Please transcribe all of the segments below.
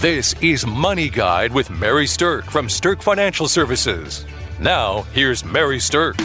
This is Money Guide with Mary Sterk from Sterk Financial Services. Now, here's Mary Sterk.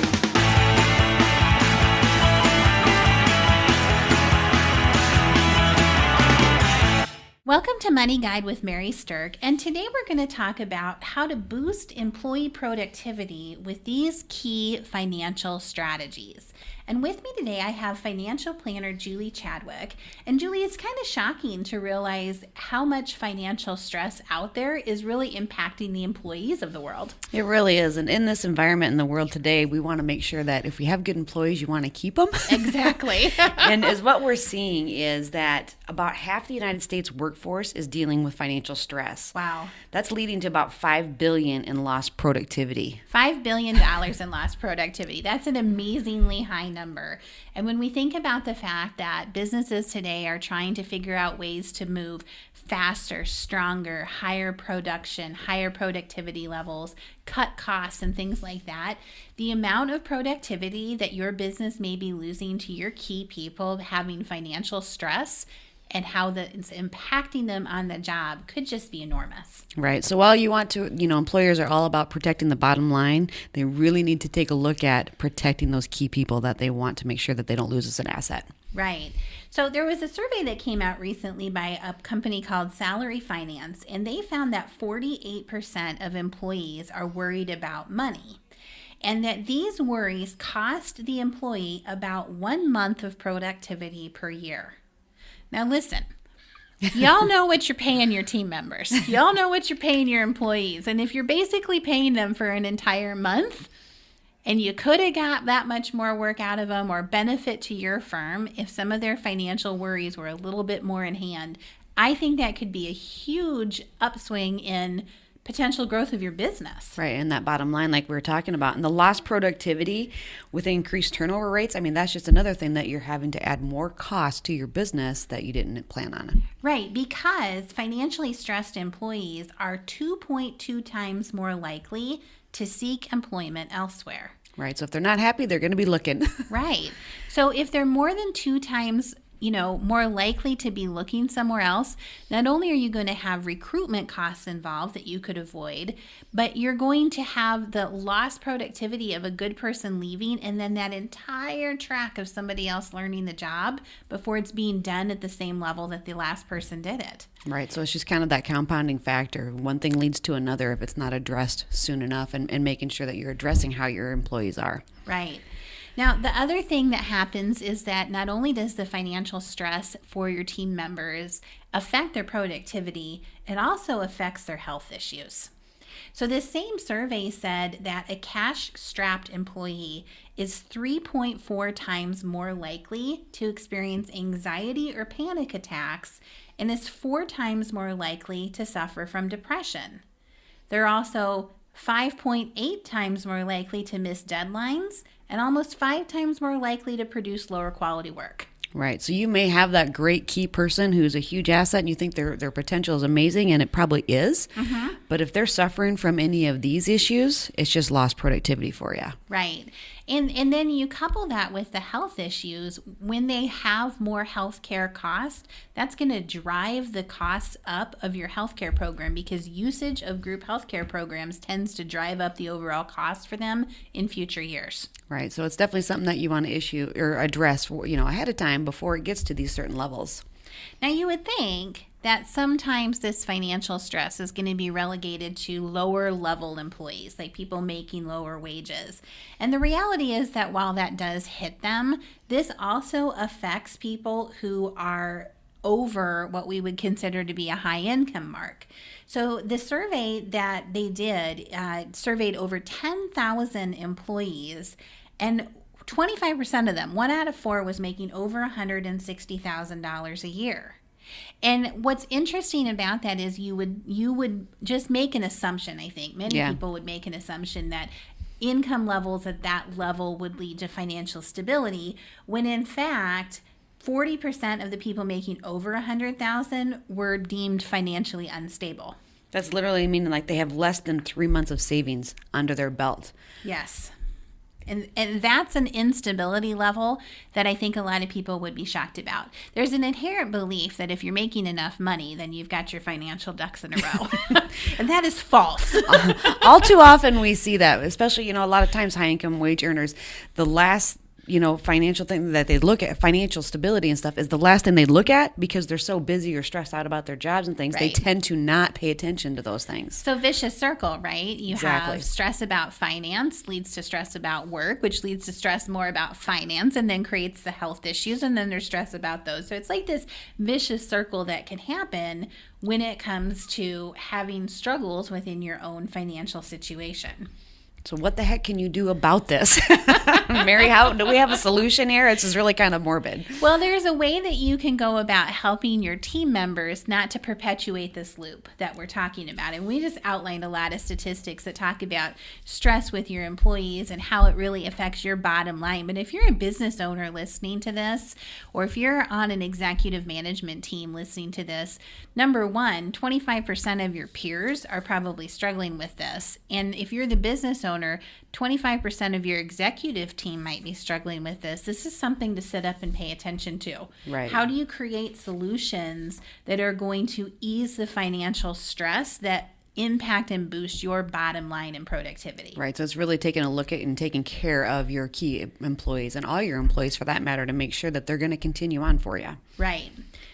Welcome to Money Guide with Mary Sterk, and today we're going to talk about how to boost employee productivity with these key financial strategies. And with me today, I have financial planner Julie Chadwick. And Julie, it's kind of shocking to realize how much financial stress out there is really impacting the employees of the world. It really is. And in this environment in the world today, we want to make sure that if we have good employees, you want to keep them. Exactly. And as what we're seeing is that about half the United States workforce is dealing with financial stress. Wow. That's leading to about $5 billion in lost productivity. $5 billion in lost productivity. That's an amazingly high number. And when we think about the fact that businesses today are trying to figure out ways to move faster, stronger, higher production, higher productivity levels, cut costs and things like that, the amount of productivity that your business may be losing to your key people having financial stress and how it's impacting them on the job could just be enormous. Right. So while you want to, employers are all about protecting the bottom line, they really need to take a look at protecting those key people that they want to make sure that they don't lose as an asset. Right. So there was a survey that came out recently by a company called Salary Finance, and they found that 48% of employees are worried about money, and that these worries cost the employee about 1 month of productivity per year. Now listen, y'all know what you're paying your team members. Y'all know what you're paying your employees. And if you're basically paying them for an entire month and you could have got that much more work out of them or benefit to your firm if some of their financial worries were a little bit more in hand, I think that could be a huge upswing in potential growth of your business. Right, and that bottom line like we were talking about. And the lost productivity with increased turnover rates, that's just another thing that you're having to add more cost to your business that you didn't plan on. Right, because financially stressed employees are 2.2 times more likely to seek employment elsewhere. Right, so if they're not happy, they're going to be looking. Right. So if they're more than 2 times more likely to be looking somewhere else, not only are you going to have recruitment costs involved that you could avoid, but you're going to have the lost productivity of a good person leaving and then that entire track of somebody else learning the job before it's being done at the same level that the last person did it. Right. So it's just kind of that compounding factor. One thing leads to another if it's not addressed soon enough and making sure that you're addressing how your employees are. Right. Now, the other thing that happens is that not only does the financial stress for your team members affect their productivity, it also affects their health issues. So this same survey said that a cash-strapped employee is 3.4 times more likely to experience anxiety or panic attacks and is 4 times more likely to suffer from depression. They're also 5.8 times more likely to miss deadlines and almost 5 times more likely to produce lower quality work. Right. So you may have that great key person who's a huge asset and you think their potential is amazing, and it probably is. Mm-hmm. But if they're suffering from any of these issues, it's just lost productivity for you. Right. And then you couple that with the health issues. When they have more health care costs, that's going to drive the costs up of your health care program because usage of group health care programs tends to drive up the overall cost for them in future years. Right. So it's definitely something that you want to issue or address, ahead of time before it gets to these certain levels. Now, you would think that sometimes this financial stress is going to be relegated to lower level employees, like people making lower wages. And the reality is that while that does hit them, this also affects people who are over what we would consider to be a high income mark. So the survey that they did surveyed over 10,000 employees, and 25% of them, 1 out of 4, was making over $160,000 a year. And what's interesting about that is you would just make an assumption, I think. Many people would make an assumption that income levels at that level would lead to financial stability, when in fact 40% of the people making over $100,000 were deemed financially unstable. That's literally meaning like they have less than 3 months of savings under their belt. Yes. And that's an instability level that I think a lot of people would be shocked about. There's an inherent belief that if you're making enough money, then you've got your financial ducks in a row. And that is false. All too often we see that, especially, a lot of times high income wage earners, the last financial thing that they look at, financial stability and stuff, is the last thing they look at because they're so busy or stressed out about their jobs and things. Right. They tend to not pay attention to those things. So vicious circle, right? You have stress about finance leads to stress about work, which leads to stress more about finance and then creates the health issues. And then there's stress about those. So it's like this vicious circle that can happen when it comes to having struggles within your own financial situation. So what the heck can you do about this? Mary, do we have a solution here? It's just really kind of morbid. Well, there's a way that you can go about helping your team members not to perpetuate this loop that we're talking about. And we just outlined a lot of statistics that talk about stress with your employees and how it really affects your bottom line. But if you're a business owner listening to this, or if you're on an executive management team listening to this, number one, 25% of your peers are probably struggling with this. And if you're the business owner, 25% of your executive team might be struggling with this. This is something to sit up and pay attention to. Right. How do you create solutions that are going to ease the financial stress that impact and boost your bottom line and productivity? Right. So it's really taking a look at and taking care of your key employees and all your employees for that matter to make sure that they're going to continue on for you. Right.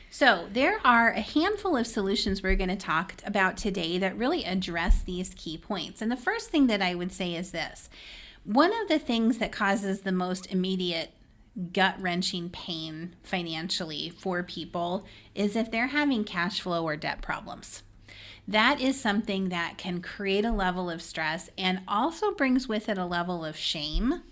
So there are a handful of solutions we're going to talk about today that really address these key points. And the first thing that I would say is this. One of the things that causes the most immediate gut-wrenching pain financially for people is if they're having cash flow or debt problems. That is something that can create a level of stress and also brings with it a level of shame.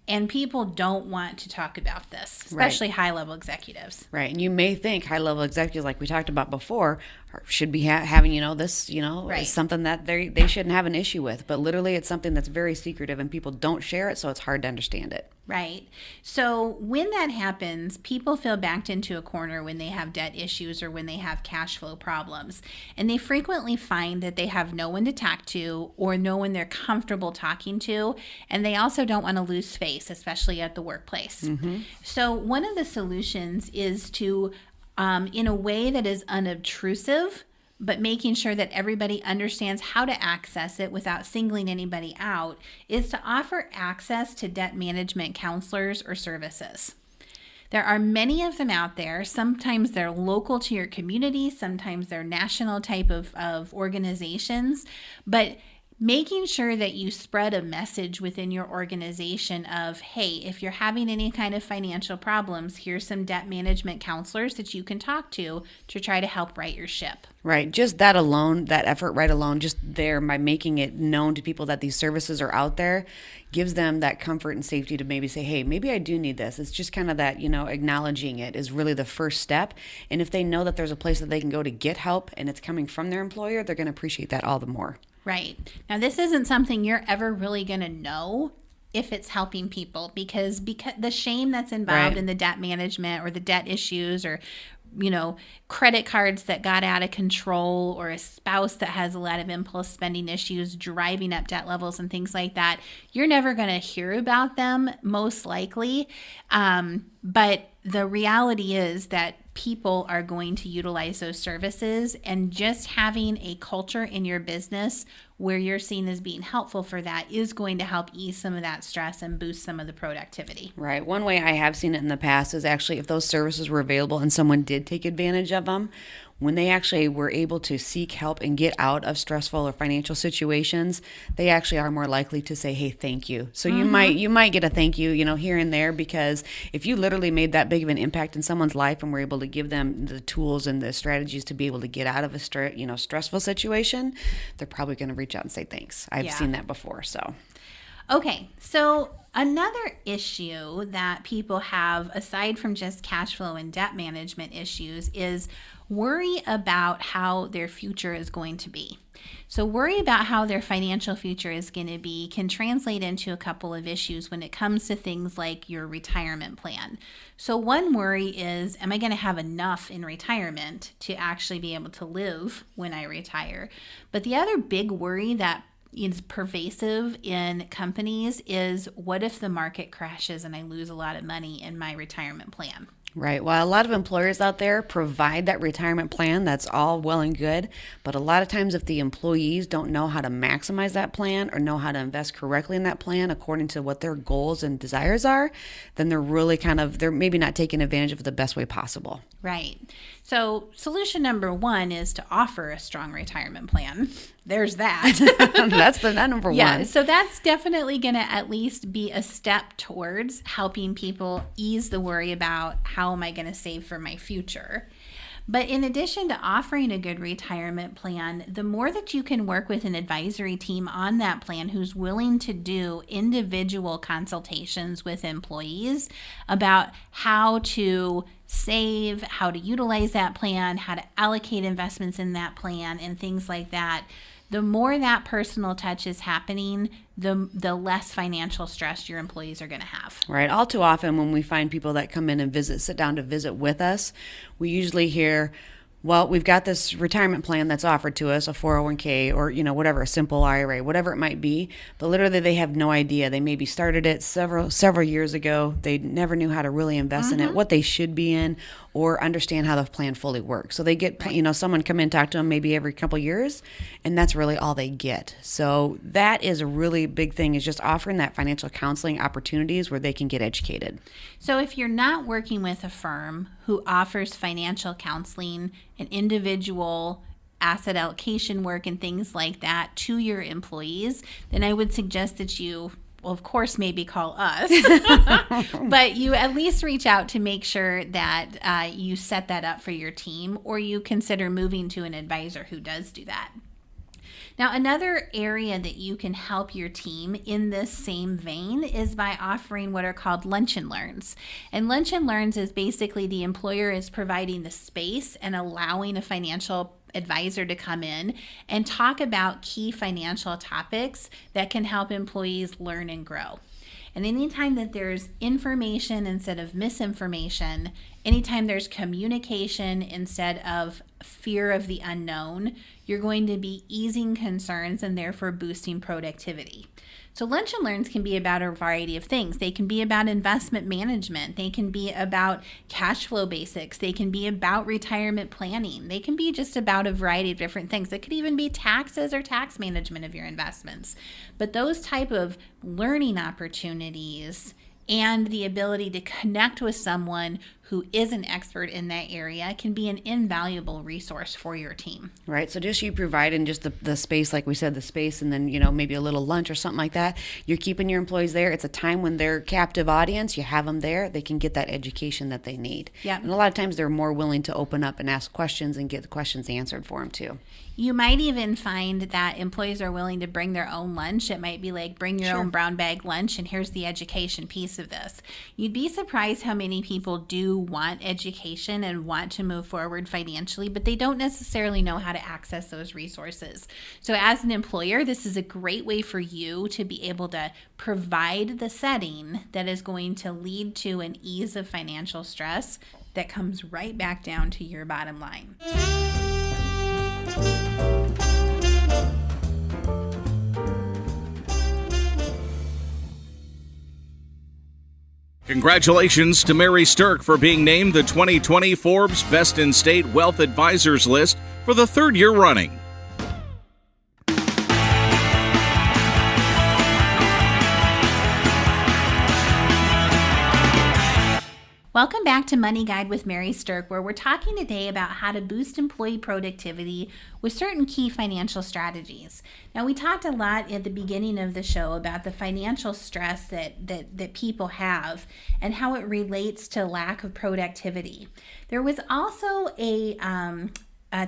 And people don't want to talk about this, especially high-level executives. Right. And you may think high-level executives, like we talked about before, should be having, this, is something that they shouldn't have an issue with. But literally it's something that's very secretive and people don't share it, so it's hard to understand it. Right. So when that happens, people feel backed into a corner when they have debt issues or when they have cash flow problems. And they frequently find that they have no one to talk to or no one they're comfortable talking to. And they also don't want to lose face, especially at the workplace. Mm-hmm. So one of the solutions is to, in a way that is unobtrusive, but making sure that everybody understands how to access it without singling anybody out, is to offer access to debt management counselors or services. There are many of them out there. Sometimes they're local to your community. Sometimes they're national type of organizations. But making sure that you spread a message within your organization of, hey, if you're having any kind of financial problems, here's some debt management counselors that you can talk to try to help right your ship. Right. Just that alone, that effort right alone, just there by making it known to people that these services are out there, gives them that comfort and safety to maybe say, hey, maybe I do need this. It's just kind of that, acknowledging it is really the first step. And if they know that there's a place that they can go to get help and it's coming from their employer, they're going to appreciate that all the more. Right. Now, this isn't something you're ever really going to know if it's helping people because the shame that's involved in the debt management or the debt issues or, credit cards that got out of control or a spouse that has a lot of impulse spending issues driving up debt levels and things like that. You're never going to hear about them, most likely. But the reality is that people are going to utilize those services, and just having a culture in your business where you're seen as being helpful for that is going to help ease some of that stress and boost some of the productivity. Right. One way I have seen it in the past is actually if those services were available and someone did take advantage of them, when they actually were able to seek help and get out of stressful or financial situations, they actually are more likely to say, hey, thank you. So you might get a thank you, here and there, because if you literally made that big of an impact in someone's life and were able to give them the tools and the strategies to be able to get out of a stressful situation, they're probably going to reach out and say thanks. I've seen that before. So. Okay, so another issue that people have, aside from just cash flow and debt management issues, is worry about how their future is going to be. So worry about how their financial future is going to be can translate into a couple of issues when it comes to things like your retirement plan. So one worry is, am I going to have enough in retirement to actually be able to live when I retire? But the other big worry that is pervasive in companies is, what if the market crashes and I lose a lot of money in my retirement plan? Right. Well, a lot of employers out there provide that retirement plan. That's all well and good. But a lot of times, if the employees don't know how to maximize that plan or know how to invest correctly in that plan according to what their goals and desires are, then they're really they're maybe not taking advantage of it the best way possible. Right. So solution number one is to offer a strong retirement plan. There's that. That's the number one. Yeah, so that's definitely going to at least be a step towards helping people ease the worry about how am I going to save for my future. But in addition to offering a good retirement plan, the more that you can work with an advisory team on that plan who's willing to do individual consultations with employees about how to save, how to utilize that plan, how to allocate investments in that plan, and things like that, the more that personal touch is happening, the less financial stress your employees are going to have. Right. All too often when we find people that come in and sit down to visit with us, we usually hear, well, we've got this retirement plan that's offered to us, a 401k or, whatever, a simple IRA, whatever it might be. But literally they have no idea. They maybe started it several years ago. They never knew how to really invest in it, what they should be in, or understand how the plan fully works. So they get, someone come in and talk to them maybe every couple years, and that's really all they get. So that is a really big thing, is just offering that financial counseling opportunities where they can get educated. So if you're not working with a firm who offers financial counseling and individual asset allocation work and things like that to your employees, then I would suggest that you, well, of course, maybe call us, but you at least reach out to make sure that you set that up for your team, or you consider moving to an advisor who does do that. Now, another area that you can help your team in this same vein is by offering what are called lunch and learns. And lunch and learns is basically the employer is providing the space and allowing a financial advisor to come in and talk about key financial topics that can help employees learn and grow. And anytime that there's information instead of misinformation, anytime there's communication instead of fear of the unknown, you're going to be easing concerns and therefore boosting productivity. So lunch and learns can be about a variety of things. They can be about investment management. They can be about cash flow basics. They can be about retirement planning. They can be just about a variety of different things. It could even be taxes or tax management of your investments. But those type of learning opportunities and the ability to connect with someone who is an expert in that area can be an invaluable resource for your team. Right. So just you providing just the space, like we said, the space, and then, maybe a little lunch or something like that. You're keeping your employees there. It's a time when they're captive audience. You have them there. They can get that education that they need. Yeah. And a lot of times they're more willing to open up and ask questions and get the questions answered for them too. You might even find that employees are willing to bring their own lunch. It might be like, bring your own brown bag lunch, and here's the education piece of this. You'd be surprised how many people do want education and want to move forward financially, but they don't necessarily know how to access those resources. So as an employer, this is a great way for you to be able to provide the setting that is going to lead to an ease of financial stress that comes right back down to your bottom line. Congratulations to Mary Sterk for being named the 2020 Forbes Best in State Wealth Advisors list for the third year running. Welcome back to Money Guide with Mary Sterk, where we're talking today about how to boost employee productivity with certain key financial strategies. Now, we talked a lot at the beginning of the show about the financial stress that people have and how it relates to lack of productivity. There was also a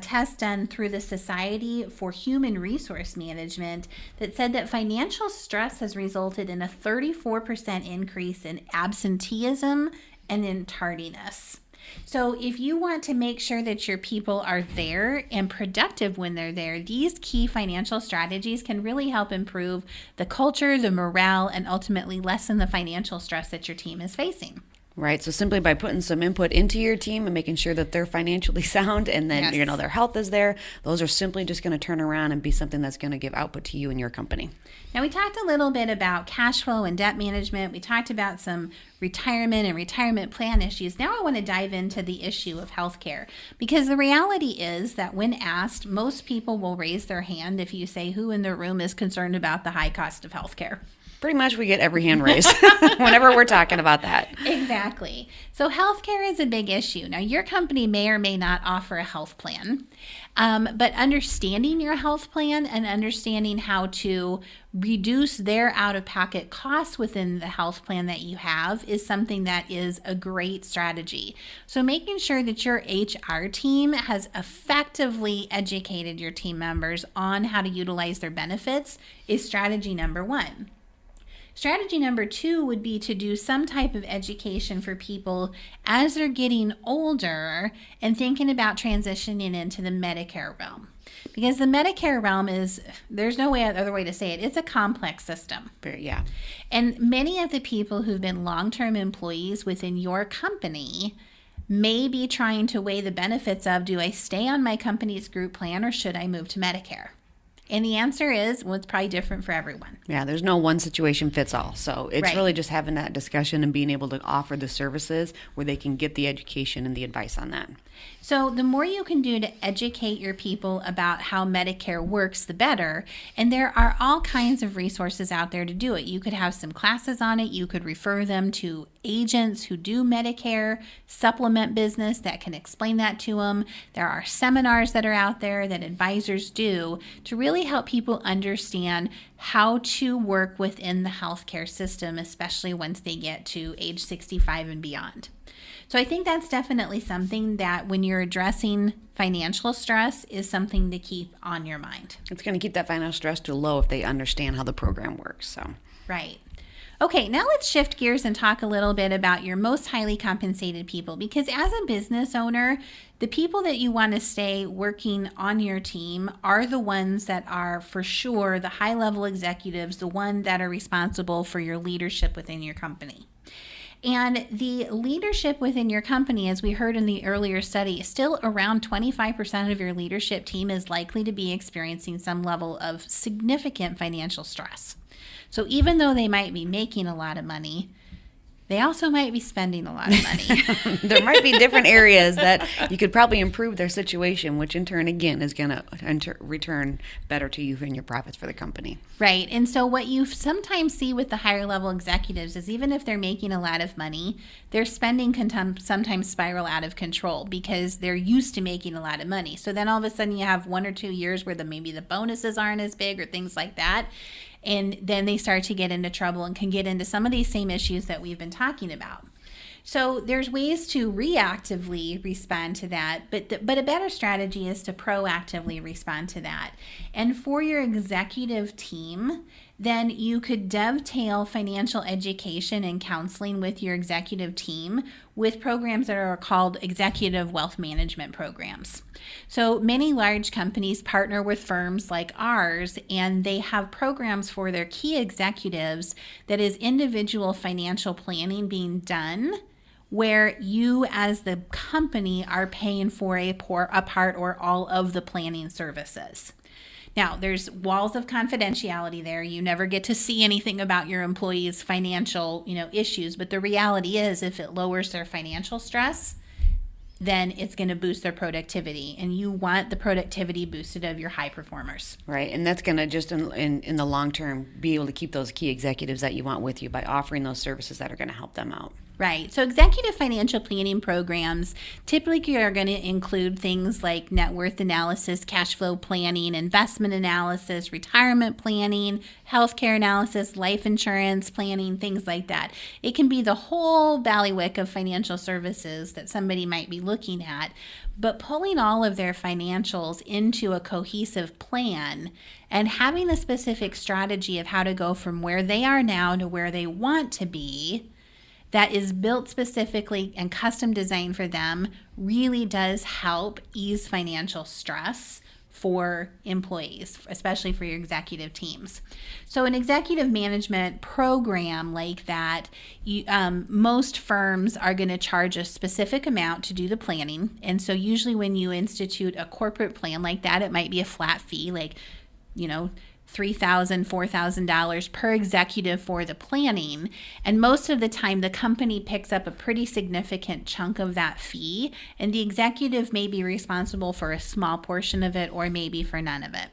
test done through the Society for Human Resource Management that said that financial stress has resulted in a 34% increase in absenteeism and in tardiness. So if you want to make sure that your people are there and productive when they're there, these key financial strategies can really help improve the culture, the morale, and ultimately lessen the financial stress that your team is facing. Right. So simply by putting some input into your team and making sure that they're financially sound and then, Yes. their health is there, those are simply just going to turn around and be something that's going to give output to you and your company. Now, we talked a little bit about cash flow and debt management. We talked about some retirement and retirement plan issues. Now I want to dive into the issue of healthcare, because the reality is that when asked, most people will raise their hand if you say who in the room is concerned about the high cost of healthcare. Pretty much we get every hand raised whenever we're talking about that. Exactly. So healthcare is a big issue. Now, your company may or may not offer a health plan, but understanding your health plan and understanding how to reduce their out-of-pocket costs within the health plan that you have is something that is a great strategy. So making sure that your HR team has effectively educated your team members on how to utilize their benefits is strategy number one. Strategy number two would be to do some type of education for people as they're getting older and thinking about transitioning into the Medicare realm. Because the Medicare realm is, there's no other way to say it, it's a complex system. Yeah. And many of the people who've been long-term employees within your company may be trying to weigh the benefits of, do I stay on my company's group plan or should I move to Medicare? And the answer is, well, it's probably different for everyone. Yeah, there's no one situation fits all. So it's Right. really just having that discussion and being able to offer the services where they can get the education and the advice on that. So the more you can do to educate your people about how Medicare works, the better. And there are all kinds of resources out there to do it. You could have some classes on it. You could refer them to agents who do Medicare supplement business that can explain that to them. There are seminars that are out there that advisors do to really help people understand how to work within the healthcare system, especially once they get to age 65 and beyond. So I think that's definitely something that when you're addressing financial stress is something to keep on your mind. It's going to keep that financial stress too low if they understand how the program works. So, Right. Okay, now let's shift gears and talk a little bit about your most highly compensated people, because as a business owner, the people that you want to stay working on your team are the ones that are for sure the high-level executives, the ones that are responsible for your leadership within your company. And the leadership within your company, as we heard in the earlier study, still around 25% of your leadership team is likely to be experiencing some level of significant financial stress. So even though they might be making a lot of money, they also might be spending a lot of money. there might be different areas that you could probably improve their situation, which in turn, again, is going to return better to you and your profits for the company. Right. And so what you sometimes see with the higher level executives is even if they're making a lot of money, their spending can sometimes spiral out of control because they're used to making a lot of money. So then all of a sudden you have 1 or 2 years where maybe the bonuses aren't as big or things like that. And then they start to get into trouble and can get into some of these same issues that we've been talking about. So there's ways to reactively respond to that, but a better strategy is to proactively respond to that. And for your executive team, then you could dovetail financial education and counseling with your executive team with programs that are called executive wealth management programs. So many large companies partner with firms like ours, and they have programs for their key executives that is individual financial planning being done, where you as the company are paying for a part or all of the planning services. Now, there's walls of confidentiality there. You never get to see anything about your employees' financial, issues, but the reality is if it lowers their financial stress, then it's going to boost their productivity, and you want the productivity boosted of your high performers. Right, and that's going to just in the long term be able to keep those key executives that you want with you by offering those services that are going to help them out. Right. So executive financial planning programs typically are going to include things like net worth analysis, cash flow planning, investment analysis, retirement planning, healthcare analysis, life insurance planning, things like that. It can be the whole ballywick of financial services that somebody might be looking at, but pulling all of their financials into a cohesive plan and having a specific strategy of how to go from where they are now to where they want to be that is built specifically and custom designed for them really does help ease financial stress for employees, especially for your executive teams. So an executive management program like that, most firms are going to charge a specific amount to do the planning. And so usually when you institute a corporate plan like that, it might be a flat fee, like, $3,000, $4,000 per executive for the planning. And most of the time, the company picks up a pretty significant chunk of that fee, and the executive may be responsible for a small portion of it or maybe for none of it.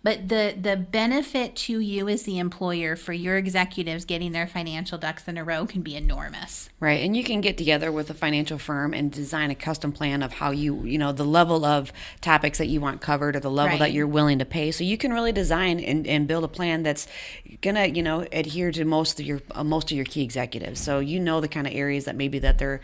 But the benefit to you as the employer for your executives getting their financial ducks in a row can be enormous. Right. And you can get together with a financial firm and design a custom plan of how the level of topics that you want covered or the level that you're willing to pay. So you can really design and build a plan that's going to, adhere to most of your key executives. So the kind of areas that maybe that they're,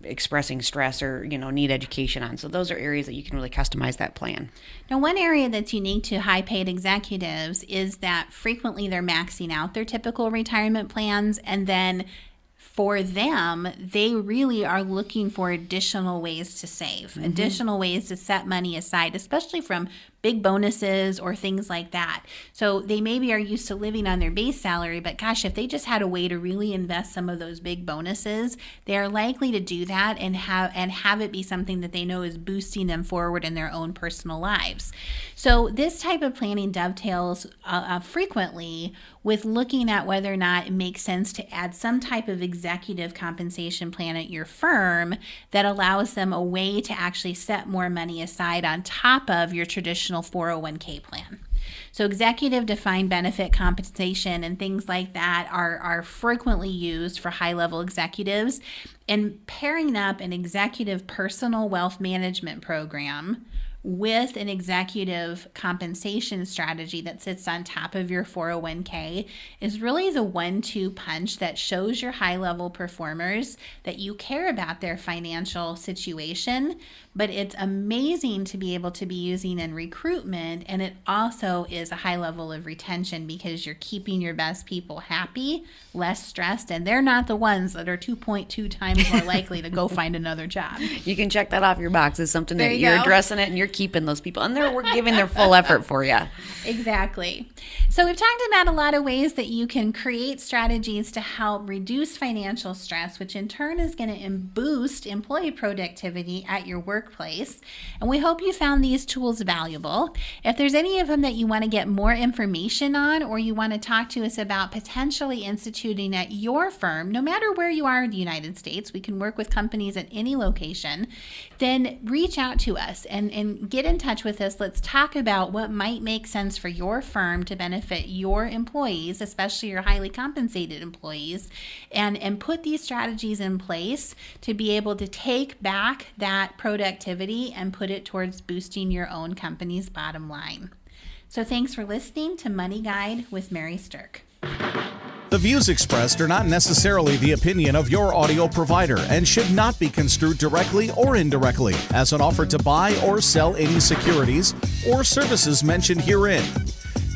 expressing stress or need education on. So those are areas that you can really customize that plan. Now, one area that's unique to high paid executives is that frequently they're maxing out their typical retirement plans, and then for them, they really are looking for additional ways to save, additional ways to set money aside, especially from big bonuses or things like that. So they maybe are used to living on their base salary, but gosh, if they just had a way to really invest some of those big bonuses, they are likely to do that and have it be something that they know is boosting them forward in their own personal lives. So this type of planning dovetails frequently with looking at whether or not it makes sense to add some type of executive compensation plan at your firm that allows them a way to actually set more money aside on top of your traditional 401k plan. So executive defined benefit compensation and things like that are frequently used for high-level executives, and pairing up an executive personal wealth management program with an executive compensation strategy that sits on top of your 401k is really the 1-2 punch that shows your high-level performers that you care about their financial situation. But it's amazing to be able to be using in recruitment, and it also is a high level of retention because you're keeping your best people happy, less stressed, and they're not the ones that are 2.2 times more likely to go find another job. You can check that off your box as something that you're addressing it and you're keeping those people, and we're giving their full effort for you. Exactly. So we've talked about a lot of ways that you can create strategies to help reduce financial stress, which in turn is going to boost employee productivity at your workplace. And we hope you found these tools valuable. If there's any of them that you want to get more information on, or you want to talk to us about potentially instituting at your firm, no matter where you are in the United States, we can work with companies at any location, then reach out to us and get in touch with us. Let's talk about what might make sense for your firm to benefit your employees, especially your highly compensated employees, and put these strategies in place to be able to take back that productivity and put it towards boosting your own company's bottom line. So thanks for listening to Money Guide with Mary Sterk. The views expressed are not necessarily the opinion of your audio provider and should not be construed directly or indirectly as an offer to buy or sell any securities or services mentioned herein.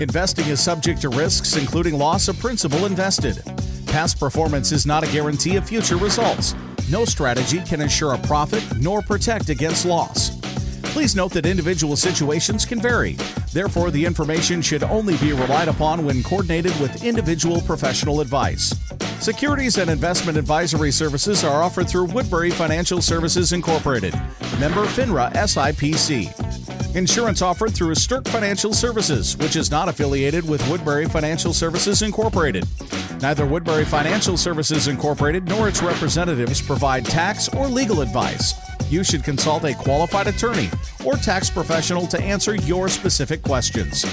Investing is subject to risks, including loss of principal invested. Past performance is not a guarantee of future results. No strategy can ensure a profit nor protect against loss. Please note that individual situations can vary. Therefore, the information should only be relied upon when coordinated with individual professional advice. Securities and investment advisory services are offered through Woodbury Financial Services Incorporated, member FINRA SIPC. Insurance offered through Sterk Financial Services, which is not affiliated with Woodbury Financial Services Incorporated. Neither Woodbury Financial Services Incorporated nor its representatives provide tax or legal advice. You should consult a qualified attorney or tax professional to answer your specific questions.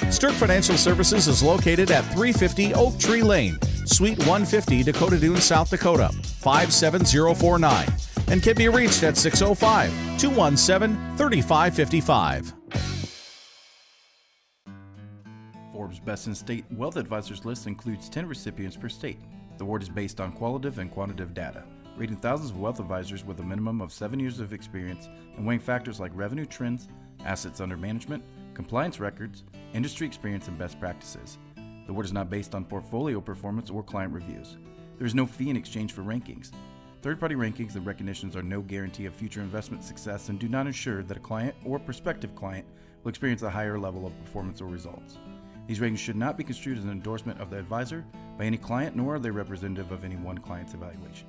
Sterk Financial Services is located at 350 Oak Tree Lane, Suite 150, Dakota Dunes, South Dakota, 57049, and can be reached at 605-217-3555. Forbes Best in State Wealth Advisors list includes 10 recipients per state. The award is based on qualitative and quantitative data, rating thousands of wealth advisors with a minimum of 7 years of experience and weighing factors like revenue trends, assets under management, compliance records, industry experience, and best practices. The award is not based on portfolio performance or client reviews. There is no fee in exchange for rankings. Third-party rankings and recognitions are no guarantee of future investment success and do not ensure that a client or prospective client will experience a higher level of performance or results. These ratings should not be construed as an endorsement of the advisor by any client, nor are they representative of any one client's evaluation.